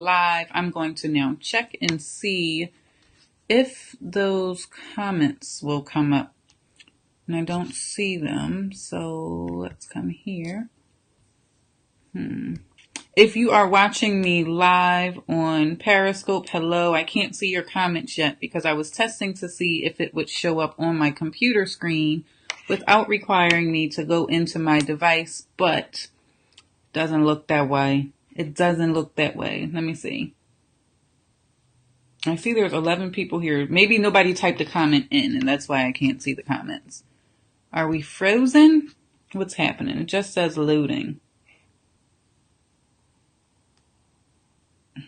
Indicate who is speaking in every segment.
Speaker 1: live. I'm going to now check and see if those comments will come up. And I don't see them, so let's come here. If you are watching me live on Periscope, hello. I can't see your comments yet because I was testing to see if it would show up on my computer screen without requiring me to go into my device, but it doesn't look that way. It doesn't look that way. Let me see. I see there's 11 people here. Maybe nobody typed a comment in, and that's why I can't see the comments. Are we frozen? What's happening? It just says loading.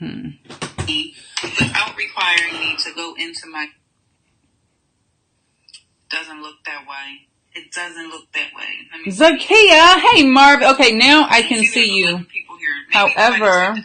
Speaker 1: Without requiring me to go into my... Doesn't look that way. It doesn't look that way. Zakia, hey Marv. Okay, now I can see you. However,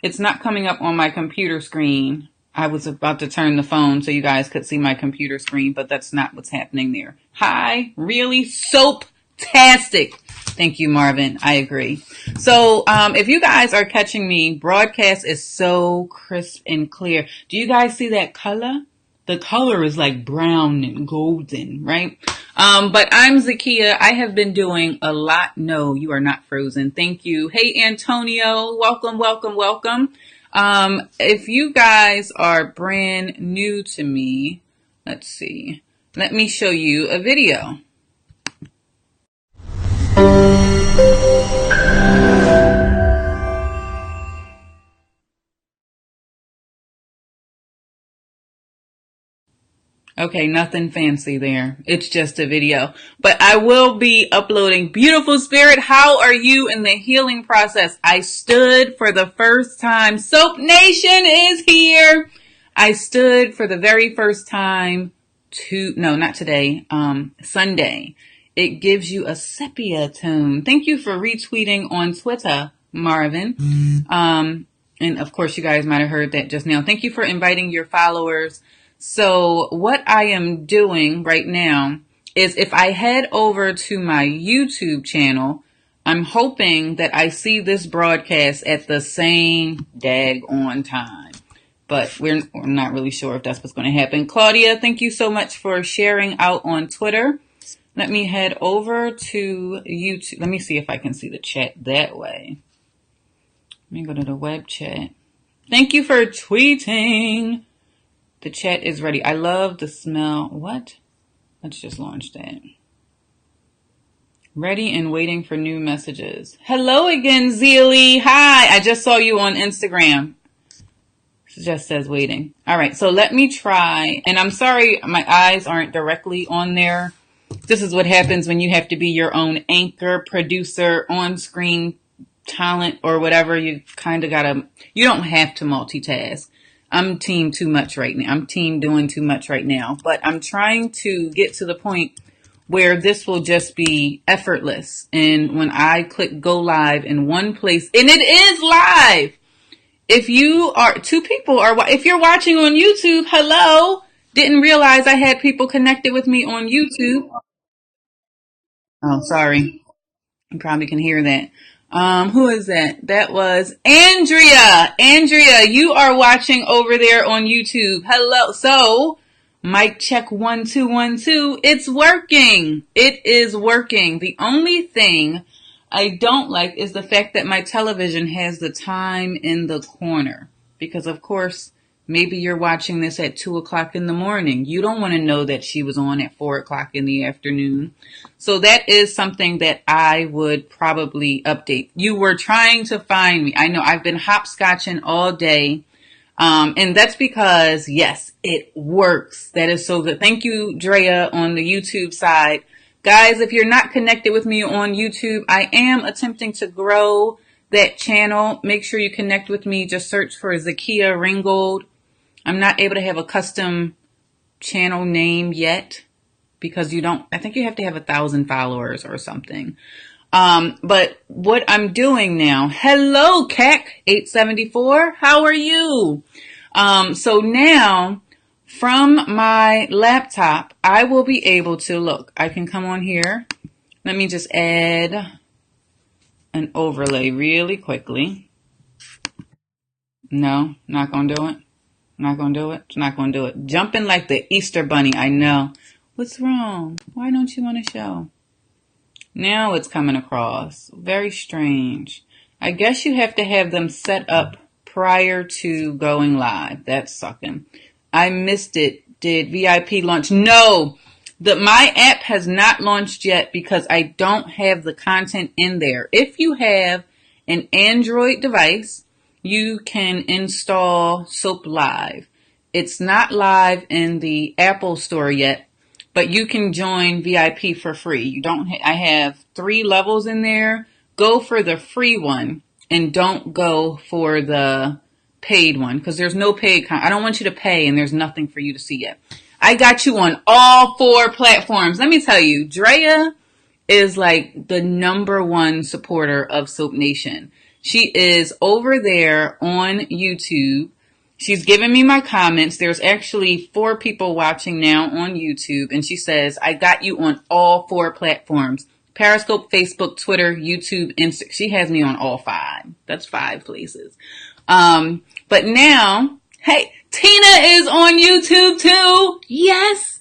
Speaker 1: it's not coming up on my computer screen. I was about to turn the phone so you guys could see my computer screen, but that's not what's happening there. Hi, really? Soap-tastic. Thank you, Marvin. I agree. So if you guys are catching me, broadcast is so crisp and clear. Do you guys see that color? The color is like brown and golden, right? But I'm Zakia. I have been doing a lot. No, you are not frozen. Thank you. Hey, Antonio. Welcome, welcome, welcome. If you guys are brand new to me, let's see. Let me show you a video. Okay, nothing fancy there. It's just a video. But I will be uploading. Beautiful Spirit, how are you in the healing process? I stood for the first time. Soap Nation is here. I stood for the very first time not today, Sunday. It gives you a sepia tone. Thank you for retweeting on Twitter, Marvin. And of course, you guys might have heard that just now. Thank you for inviting your followers. So what I am doing right now is if I head over to my YouTube channel, I'm hoping that I see this broadcast at the same daggone time. But we're not really sure if that's what's going to happen. Claudia, thank you so much for sharing out on Twitter. Let me head over to YouTube. Let me see if I can see the chat that way. Let me go to the web chat. Thank you for tweeting. The chat is ready. I love the smell. What? Let's just launch that. Ready and waiting for new messages. Hello again, Zeely. Hi. I just saw you on Instagram. It just says waiting. All right. So let me try. And I'm sorry my eyes aren't directly on there. This is what happens when you have to be your own anchor, producer, on-screen talent, or whatever. You kind of got to, you don't have to multitask. I'm team too much right now. I'm team doing too much right now, but I'm trying to get to the point where this will just be effortless. And when I click go live in one place, and it is live. If you are if you're watching on YouTube, hello, didn't realize I had people connected with me on YouTube. Oh, sorry. You probably can hear that. Who is that? That was Andrea. Andrea, you are watching over there on YouTube. Hello. So, mic check 1 2 1 2. It's working. It is working. The only thing I don't like is the fact that my television has the time in the corner. Because of course, maybe you're watching this at 2 o'clock in the morning. You don't want to know that she was on at 4 o'clock in the afternoon. So that is something that I would probably update. You were trying to find me. I know I've been hopscotching all day. And that's because, yes, it works. That is so good. Thank you, Drea, on the YouTube side. Guys, if you're not connected with me on YouTube, I am attempting to grow that channel. Make sure you connect with me. Just search for Zakia Ringgold. I'm not able to have a custom channel name yet because I think you have to have 1,000 followers or something. But what I'm doing now, hello, Keck 874. How are you? So now from my laptop, I will be able to look. I can come on here. Let me just add an overlay really quickly. No, not going to do it. Not going to do it. Not going to do it. Jumping like the Easter bunny. I know. What's wrong? Why don't you want to show? Now it's coming across. Very strange. I guess you have to have them set up prior to going live. That's sucking. I missed it. Did VIP launch? No. My app has not launched yet because I don't have the content in there. If you have an Android device, you can install Soap Live. It's not live in the Apple Store yet, but you can join VIP for free. I have 3 levels in there. Go for the free one and don't go for the paid one because there's no paid I don't want you to pay and there's nothing for you to see yet. I got you on all 4 platforms. Let me tell you, Drea is like the #1 supporter of Soap Nation. She is over there on YouTube. She's giving me my comments. There's actually 4 people watching now on YouTube. And she says, I got you on all 4 platforms. Periscope, Facebook, Twitter, YouTube, Instagram. She has me on all 5. That's 5 places. But now, hey, Tina is on YouTube too. Yes,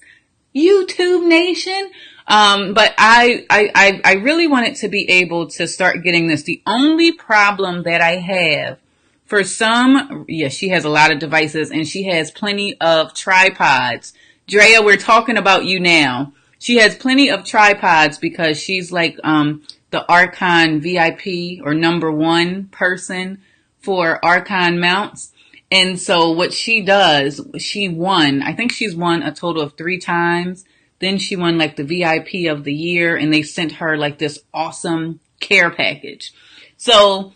Speaker 1: YouTube Nation. But I really wanted to be able to start getting this. The only problem that I have for she has a lot of devices and she has plenty of tripods. Drea, we're talking about you now. She has plenty of tripods because she's like, the Archon VIP or #1 person for Archon mounts. And so what she does, I think she's won a total of 3 times. Then she won like the VIP of the year and they sent her like this awesome care package. So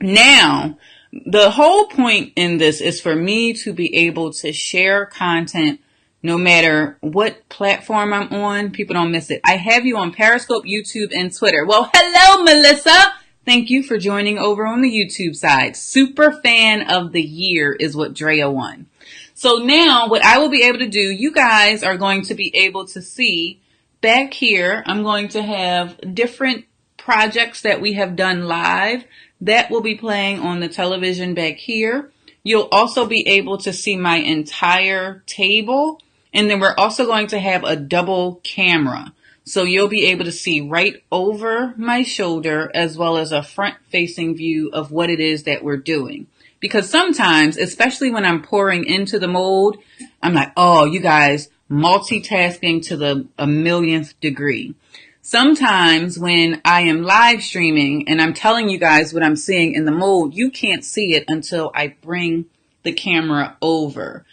Speaker 1: now the whole point in this is for me to be able to share content no matter what platform I'm on. People don't miss it. I have you on Periscope, YouTube, and Twitter. Well, hello, Melissa. Thank you for joining over on the YouTube side. Super fan of the year is what Drea won. So now what I will be able to do, you guys are going to be able to see back here. I'm going to have different projects that we have done live that will be playing on the television back here. You'll also be able to see my entire table. And then we're also going to have a double camera. So you'll be able to see right over my shoulder as well as a front facing view of what it is that we're doing. Because sometimes, especially when I'm pouring into the mold, I'm like, oh, you guys, multitasking to the 1,000,000th degree. Sometimes when I am live streaming and I'm telling you guys what I'm seeing in the mold, you can't see it until I bring the camera over.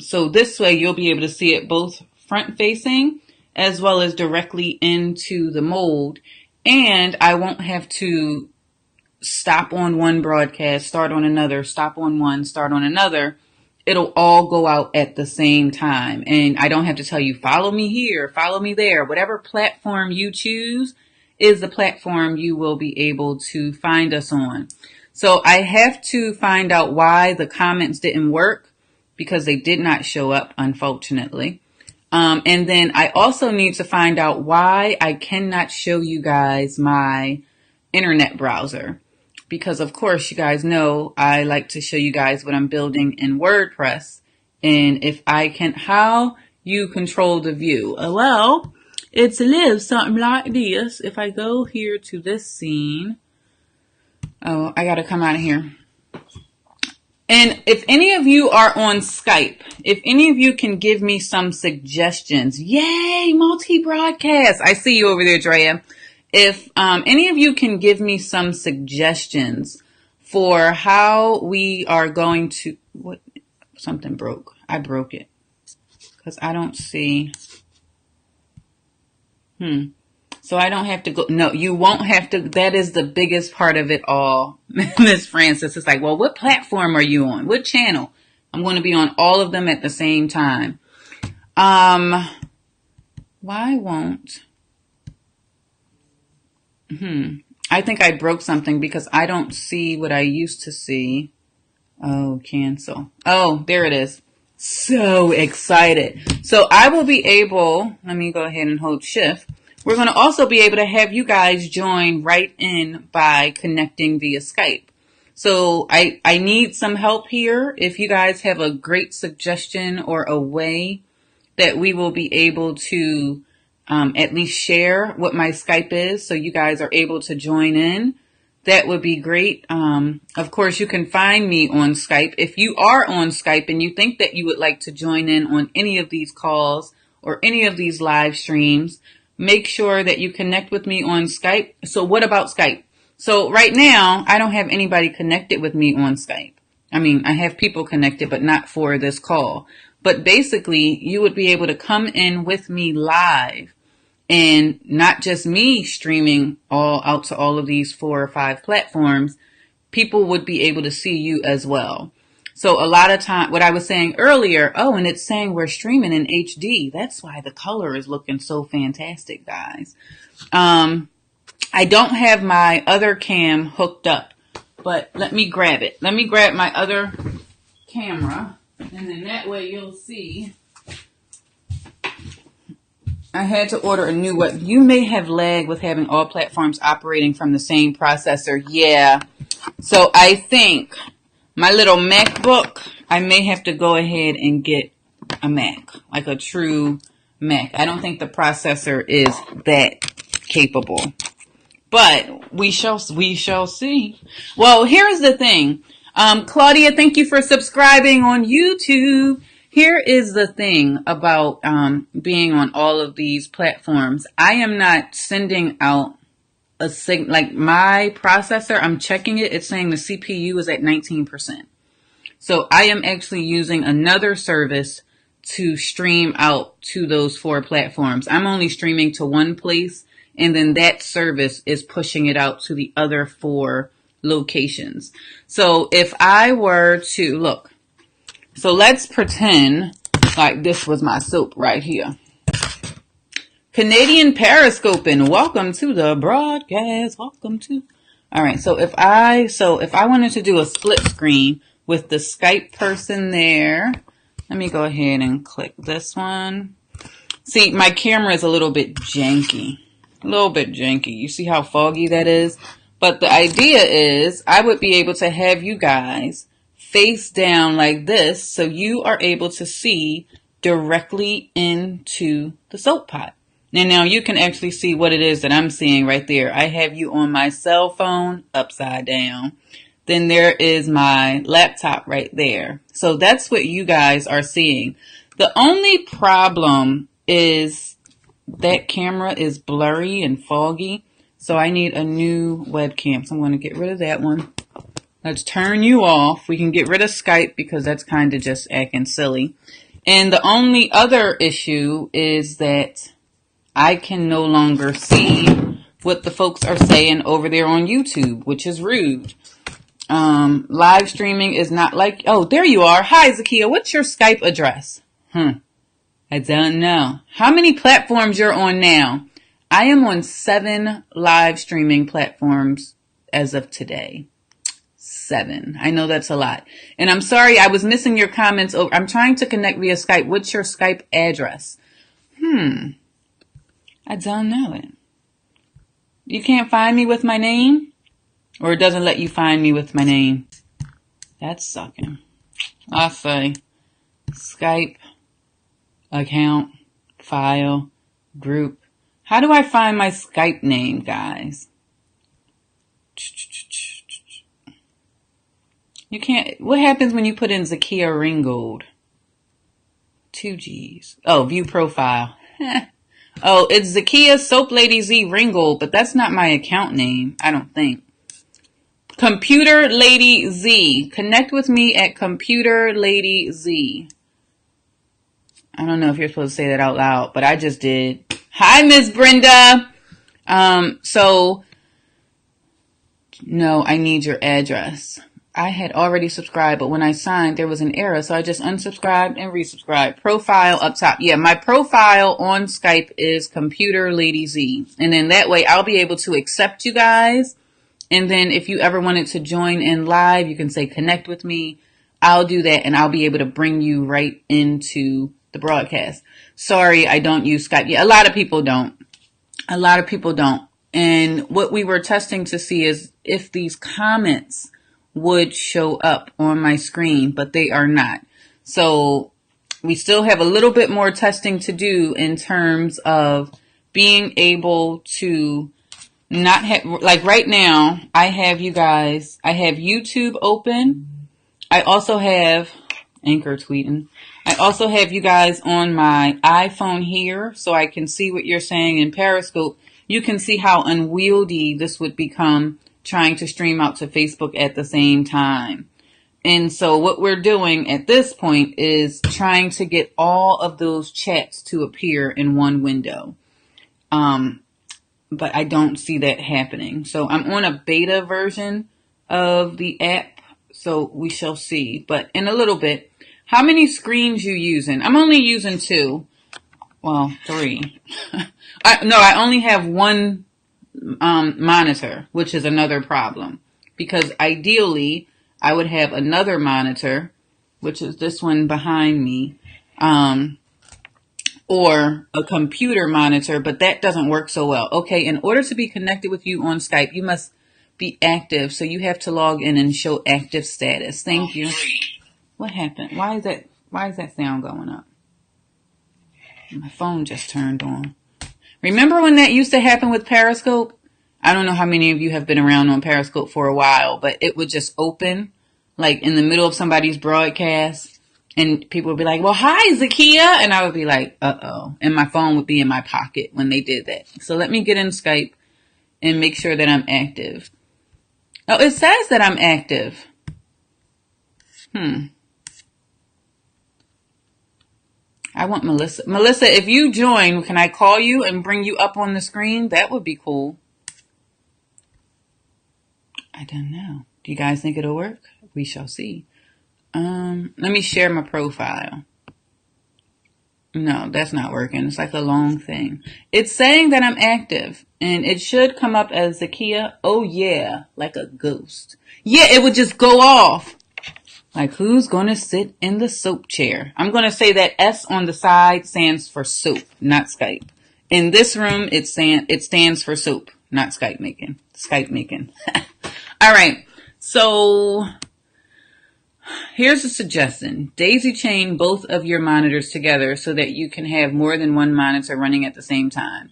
Speaker 1: So this way you'll be able to see it both front facing as well as directly into the mold. And I won't have to stop on one broadcast, start on another, stop on one, start on another. It'll all go out at the same time. And I don't have to tell you, follow me here, follow me there. Whatever platform you choose is the platform you will be able to find us on. So I have to find out why the comments didn't work because they did not show up, unfortunately. And then I also need to find out why I cannot show you guys my internet browser. Because of course, you guys know I like to show you guys what I'm building in WordPress. And if I can, how you control the view? Well, it's live something like this. If I go here to this scene, oh, I got to come out of here. And if any of you are on Skype, if any of you can give me some suggestions, yay, multi-broadcast. I see you over there, Drea. If any of you can give me some suggestions for how we are going to, what, something broke. I broke it because I don't see. So I don't have to go. No, you won't have to. That is the biggest part of it all. Miss Francis is like, well, what platform are you on? What channel? I'm going to be on all of them at the same time. Why won't? I think I broke something because I don't see what I used to see. Oh, cancel. Oh, there it is. So excited. So I will be able, let me go ahead and hold shift. We're going to also be able to have you guys join right in by connecting via Skype. So I need some help here. If you guys have a great suggestion or a way that we will be able to at least share what my Skype is so you guys are able to join in, that would be great. Of course, you can find me on Skype. If you are on Skype and you think that you would like to join in on any of these calls or any of these live streams, make sure that you connect with me on Skype. So what about Skype? So right now, I don't have anybody connected with me on Skype. I mean, I have people connected, but not for this call. But basically, you would be able to come in with me live. And not just me streaming all out to all of these 4 or 5 platforms, people would be able to see you as well. So a lot of time, what I was saying earlier, oh, and it's saying we're streaming in HD. That's why the color is looking so fantastic, guys. I don't have my other cam hooked up, but let me grab it. Let me grab my other camera, and then that way you'll see. I had to order a new one. You may have lag with having all platforms operating from the same processor. Yeah. So I think my little MacBook, I may have to go ahead and get a Mac, like a true Mac. I don't think the processor is that capable, but we shall see. Well, here's the thing. Claudia, thank you for subscribing on YouTube. Here is the thing about being on all of these platforms. I am not sending out a like my processor. I'm checking it. It's saying the CPU is at 19%. So I am actually using another service to stream out to those 4 platforms. I'm only streaming to one place, and then that service is pushing it out to the other 4 locations. So if I were to look, so let's pretend like this was my soap right here. Canadian Periscoping, welcome to the broadcast. Welcome to. All right, so if I wanted to do a split screen with the Skype person there, let me go ahead and click this one. See, my camera is a little bit janky. You see how foggy that is? But the idea is I would be able to have you guys face down like this so you are able to see directly into the soap pot. And now you can actually see what it is that I'm seeing right there. I have you on my cell phone upside down. Then there is my laptop right there. So that's what you guys are seeing. The only problem is that camera is blurry and foggy. So I need a new webcam. So I'm going to get rid of that one. Let's turn you off. We can get rid of Skype because that's kind of just acting silly. And the only other issue is that I can no longer see what the folks are saying over there on YouTube, which is rude. Live streaming is not like, oh, there you are. Hi, Zakia. What's your Skype address? I don't know. How many platforms you're on now? I am on 7 live streaming platforms as of today. 7. I know that's a lot. And I'm sorry, I was missing your comments over. I'm trying to connect via Skype. What's your Skype address? I don't know it. You can't find me with my name? Or it doesn't let you find me with my name? That's sucking. I say Skype, account, file, group. How do I find my Skype name, guys? You can't. What happens when you put in Zakia Ringgold? 2 G's. Oh, view profile. Oh, it's Zakia Soap Lady Z Ringgold, but that's not my account name, I don't think. Computer Lady Z. Connect with me at Computer Lady Z. I don't know if you're supposed to say that out loud, but I just did. Hi, Miss Brenda. No, I need your address. I had already subscribed, but when I signed, there was an error, so I just unsubscribed and resubscribed. Profile up top. Yeah, my profile on Skype is Computer Lady Z. And then that way I'll be able to accept you guys. And then if you ever wanted to join in live, you can say connect with me. I'll do that, and I'll be able to bring you right into the broadcast. Sorry, I don't use Skype. Yeah, a lot of people don't. And what we were testing to see is if these comments would show up on my screen, but they are not. So we still have a little bit more testing to do in terms of being able to not have, like right now, I have you guys, I have YouTube open. I also have Anchor tweeting. I also have you guys on my iPhone here so I can see what you're saying in Periscope. You can see how unwieldy this would become trying to stream out to Facebook at the same time. And so what we're doing at this point is trying to get all of those chats to appear in one window. But I don't see that happening. So I'm on a beta version of the app, so we shall see. But in a little bit, how many screens you using? I'm only using 2. Well, 3. I only have one monitor, which is another problem. Because ideally, I would have another monitor, which is this one behind me, or a computer monitor, but that doesn't work so well. Okay, in order to be connected with you on Skype, you must be active. So you have to log in and show active status. Thank you. What happened? Why is that sound going up? My phone just turned on. Remember when that used to happen with Periscope? I don't know how many of you have been around on Periscope for a while, but it would just open like in the middle of somebody's broadcast. And people would be like, well, hi, Zakia. And I would be like, uh-oh. And my phone would be in my pocket when they did that. So let me get in Skype and make sure that I'm active. Oh, it says that I'm active. I want Melissa. Melissa, if you join, can I call you and bring you up on the screen? That would be cool. I don't know. Do you guys think it'll work? We shall see. Let me share my profile. No, that's not working. It's like a long thing. It's saying that I'm active and it should come up as Zakia. Oh yeah, like a ghost. Yeah, it would just go off. Like who's going to sit in the soap chair? I'm going to say that S on the side stands for soap, not Skype. In this room, it stands for soap, not Skype making. Skype making. All right. So here's a suggestion. Daisy chain both of your monitors together so that you can have more than one monitor running at the same time.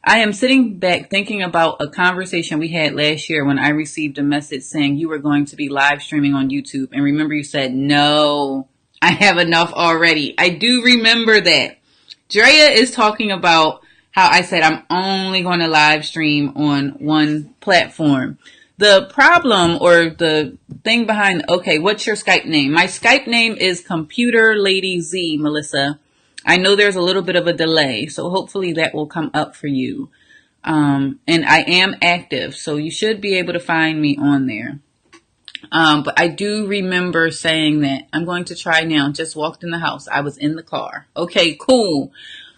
Speaker 1: I am sitting back thinking about a conversation we had last year when I received a message saying you were going to be live streaming on YouTube. And remember you said, no, I have enough already. I do remember that. Drea is talking about how I said I'm only going to live stream on one platform. The problem or the thing behind, okay, what's your Skype name? My Skype name is Computer Lady Z, Melissa. I know there's a little bit of a delay, so hopefully that will come up for you. And I am active, so you should be able to find me on there. But I do remember saying that I'm going to try now. Just walked in the house. I was in the car. Okay, cool.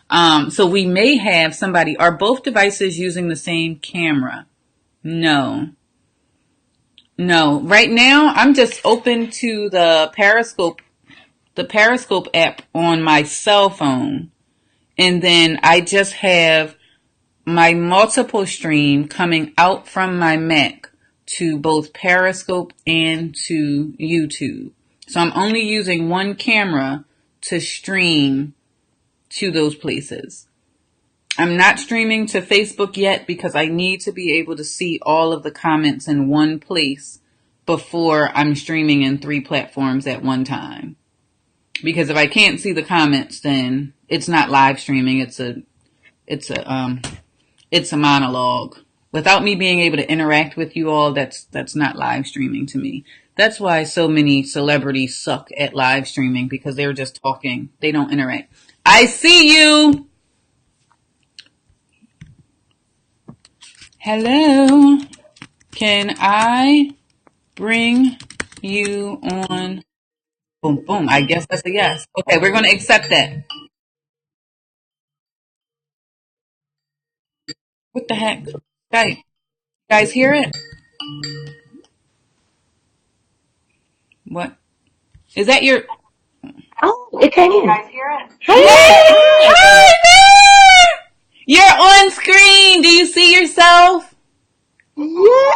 Speaker 1: So we may have somebody. Are both devices using the same camera? No. Right now, I'm just open to the Periscope app on my cell phone. And then I just have my multiple stream coming out from my Mac to both Periscope and to YouTube. So I'm only using one camera to stream to those places. I'm not streaming to Facebook yet because I need to be able to see all of the comments in one place before I'm streaming in 3 platforms at one time. Because if I can't see the comments, then it's not live streaming. It's a monologue. Without me being able to interact with you all, that's not live streaming to me. That's why so many celebrities suck at live streaming, because they're just talking. They don't interact. I see you. Hello. Can I bring you on? Boom, boom. I guess that's a yes. Okay, we're going to accept that. What the heck? Skype. You guys hear it? What? Is that your...
Speaker 2: Oh, it came in.
Speaker 3: You guys hear it?
Speaker 1: Hey! Hi there! You're on screen. Do you see yourself?
Speaker 2: Yeah.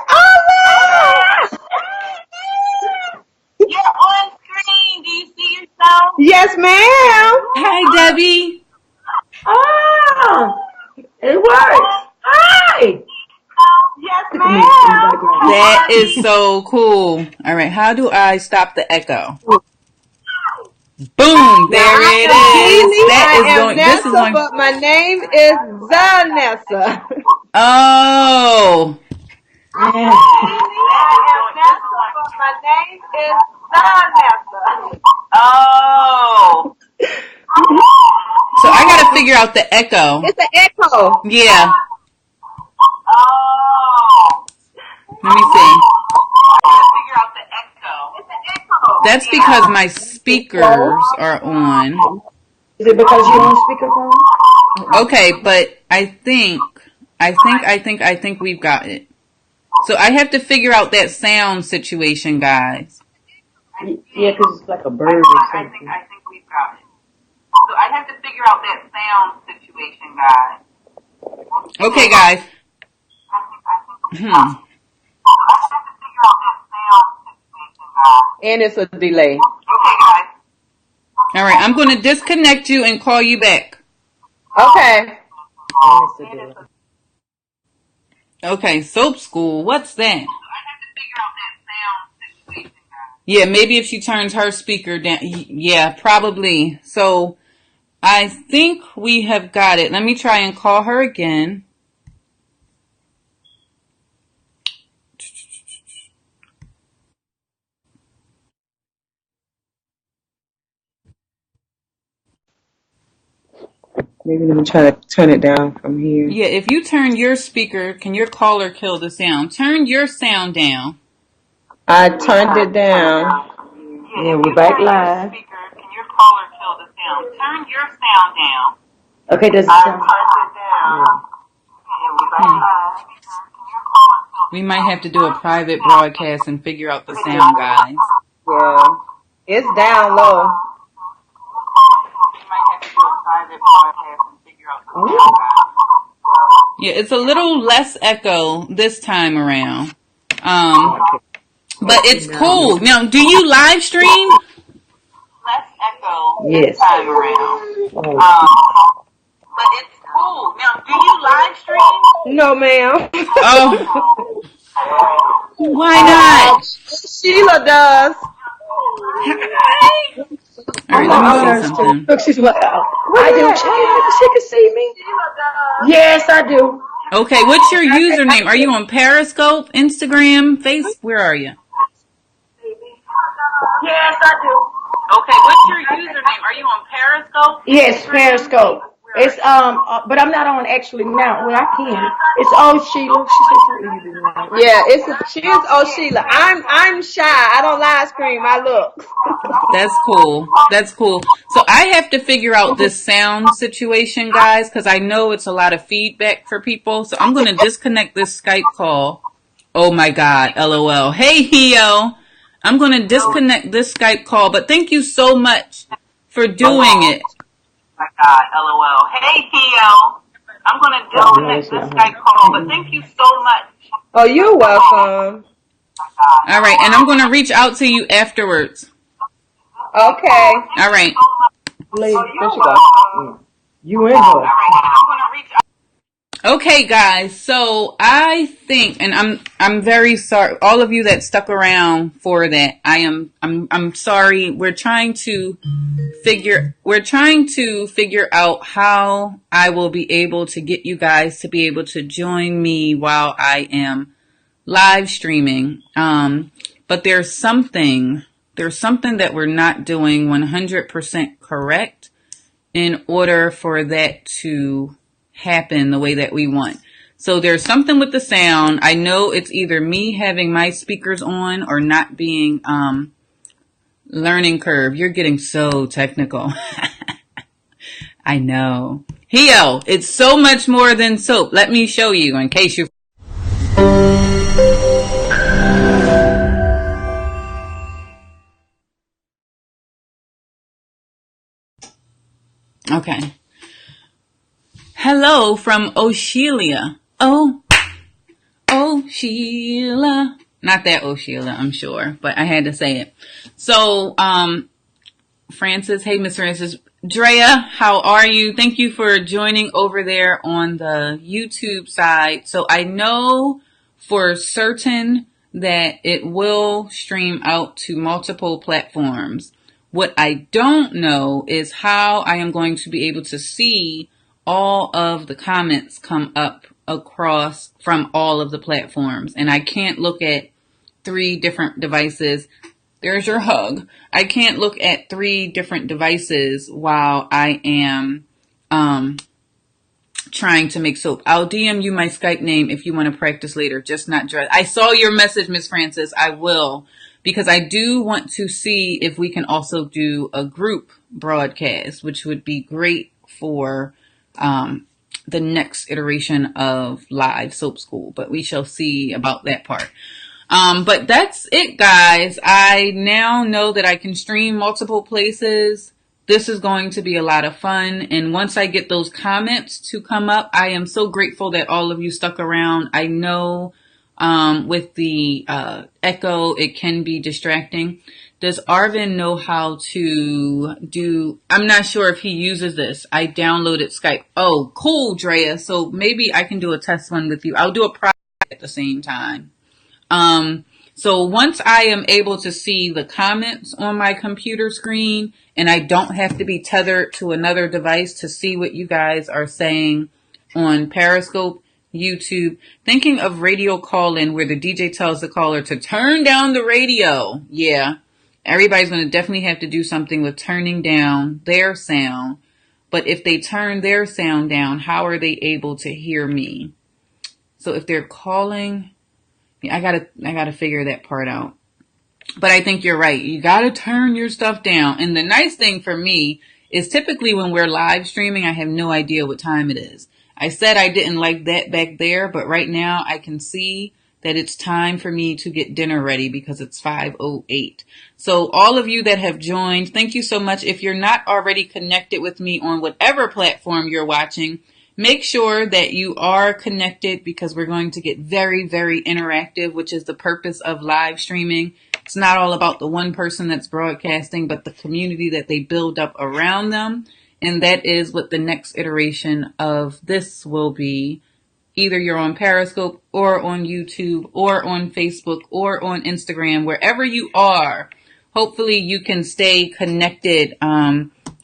Speaker 2: Oh,
Speaker 3: Yes, ma'am.
Speaker 1: Hi, Debbie.
Speaker 2: Oh, it works. Hi.
Speaker 3: Yes,
Speaker 2: Look at me in the background.
Speaker 1: That is so cool. All right, how do I stop the echo? Boom!
Speaker 3: Now
Speaker 1: There
Speaker 3: I
Speaker 1: it
Speaker 3: am
Speaker 1: is.
Speaker 3: Keely.
Speaker 1: That
Speaker 3: I
Speaker 1: is
Speaker 3: am
Speaker 1: going. This is
Speaker 3: Nessa,
Speaker 1: going.
Speaker 3: but my name is Zanessa.
Speaker 1: Oh.
Speaker 3: I am Nessa, but my name is Zanessa.
Speaker 1: Oh. So I gotta figure out the echo.
Speaker 3: It's an echo.
Speaker 1: Yeah. Let me see. That's because my speakers are on.
Speaker 2: Is it because you're on speakerphone?
Speaker 1: Okay, but I think we've got it. So I have to figure out that sound situation, guys.
Speaker 2: Yeah, because it's like a bird or something.
Speaker 1: I think we've got it. So I have to figure out that sound situation, guys. Okay, guys.
Speaker 3: And it's a delay.
Speaker 1: Okay, guys. All right, I'm going to disconnect you and call you back.
Speaker 3: Okay.
Speaker 1: Okay, soap school. What's that? Yeah, maybe if she turns her speaker down. Yeah, probably. So I think we have got it. Let me try and call her again.
Speaker 3: Maybe let me try to turn it down from here.
Speaker 1: Yeah, if you turn your speaker, can your caller kill the sound? Turn your sound down.
Speaker 3: I turned it down.
Speaker 2: Yeah, we're back live.
Speaker 1: Can your caller kill the sound? Turn your sound down.
Speaker 2: Okay, does it sound?
Speaker 1: We might have to do a private broadcast and figure out the sound, guys.
Speaker 3: Yeah. It's down low.
Speaker 1: Yeah, it's a little less echo this time around. But it's cool. Now, do you live stream? Less echo
Speaker 2: Yes.
Speaker 1: this time around. But it's cool. Now, do you live stream?
Speaker 3: No, ma'am.
Speaker 1: Oh. Why not?
Speaker 3: Sheila does.
Speaker 1: Hi. All right, let me see something.
Speaker 2: Look, she's like, I do. She can see me. Yes, I do.
Speaker 1: Okay, what's your username? Are you on Periscope, Instagram, Facebook? Where are you?
Speaker 2: Yes, I do.
Speaker 1: Okay, what's your username? Are you on Periscope?
Speaker 2: Yes, Periscope. It's but I'm not on actually now. Well, I can. It's Sheila. She said something you do.
Speaker 3: Yeah, she is Sheila. I'm shy. I don't live stream. I look.
Speaker 1: That's cool. That's cool. So I have to figure out this sound situation, guys, because I know it's a lot of feedback for people. So I'm going to disconnect this Skype call. Oh my God, LOL. Hey, Hio. I'm going to disconnect this Skype call, but thank you so much for doing it. Oh my God, LOL. Hey, Hio. I'm going to disconnect this Skype call, but thank you so much.
Speaker 3: Oh, you're welcome.
Speaker 1: All right, and I'm going to reach out to you afterwards.
Speaker 3: Okay.
Speaker 1: All right.
Speaker 2: There she go. You in her.
Speaker 1: Okay, guys. So I think, and I'm very sorry, all of you that stuck around for that. I'm sorry. We're trying to figure out how I will be able to get you guys to be able to join me while I am live streaming. But there's something that we're not doing 100% correct in order for that to happen the way that we want. So there's something with the sound. I know it's either me having my speakers on or not being learning curve. You're getting so technical. I know. Hio, it's so much more than soap. Let me show you in case you. Okay. Hello from Osheila. Sheila. Not that Osheila, I'm sure, but I had to say it. So, Francis. Hey, Miss Francis. Drea, how are you? Thank you for joining over there on the YouTube side. So I know for certain that it will stream out to multiple platforms. What I don't know is how I am going to be able to see all of the comments come up across from all of the platforms. And I can't look at 3 different devices. There's your hug. I can't look at 3 different devices while I am trying to make soap. I'll DM you my Skype name if you want to practice later, just not dress. I saw your message, Miss Francis. I will, because I do want to see if we can also do a group broadcast, which would be great for the next iteration of Live Soap School. But we shall see about that part. But that's it, guys. I now know that I can stream multiple places. This is going to be a lot of fun. And once I get those comments to come up, I am so grateful that all of you stuck around. I know with the echo, it can be distracting. Does Arvin know how to do, I'm not sure if he uses this. I downloaded Skype. Oh, cool, Drea. So maybe I can do a test one with you. I'll do a project at the same time. So once I am able to see the comments on my computer screen and I don't have to be tethered to another device to see what you guys are saying on Periscope, YouTube, thinking of radio call-in where the DJ tells the caller to turn down the radio. Yeah, everybody's going to definitely have to do something with turning down their sound. But if they turn their sound down, how are they able to hear me? So if they're calling... I gotta figure that part out. But I think you're right. You gotta turn your stuff down. And the nice thing for me is typically when we're live streaming, I have no idea what time it is. I said I didn't like that back there, but right now I can see that it's time for me to get dinner ready because it's 5:08. So all of you that have joined, thank you so much. If you're not already connected with me on whatever platform you're watching, make sure that you are connected because we're going to get very, very interactive, which is the purpose of live streaming. It's not all about the one person that's broadcasting, but the community that they build up around them. And that is what the next iteration of this will be. Either you're on Periscope or on YouTube or on Facebook or on Instagram, wherever you are. Hopefully you can stay connected,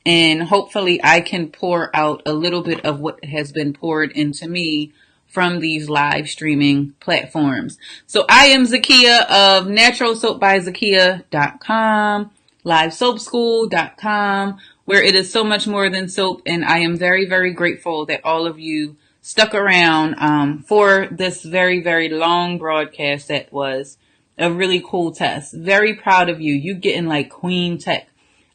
Speaker 1: and hopefully I can pour out a little bit of what has been poured into me from these live streaming platforms. So I am Zakia of naturalsoapbyzakia.com, livesoapschool.com, where it is so much more than soap. And I am very, very grateful that all of you stuck around for this very, very long broadcast that was a really cool test. Very proud of you. You getting like Queen Tech.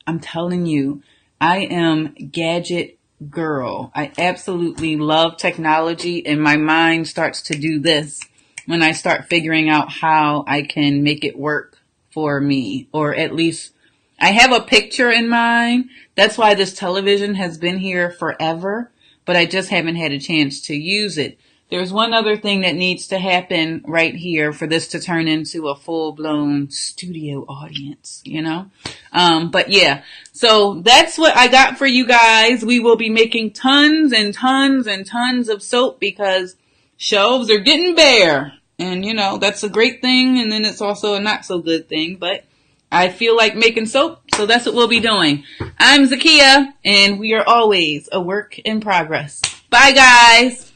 Speaker 1: I'm telling you. I am gadget girl. I absolutely love technology and my mind starts to do this when I start figuring out how I can make it work for me, or at least I have a picture in mind. That's why this television has been here forever, but I just haven't had a chance to use it. There's one other thing that needs to happen right here for this to turn into a full-blown studio audience, you know? But yeah, so that's what I got for you guys. We will be making tons and tons and tons of soap because shelves are getting bare. And, you know, that's a great thing. And then it's also a not so good thing. But I feel like making soap, so that's what we'll be doing. I'm Zakia, and we are always a work in progress. Bye, guys.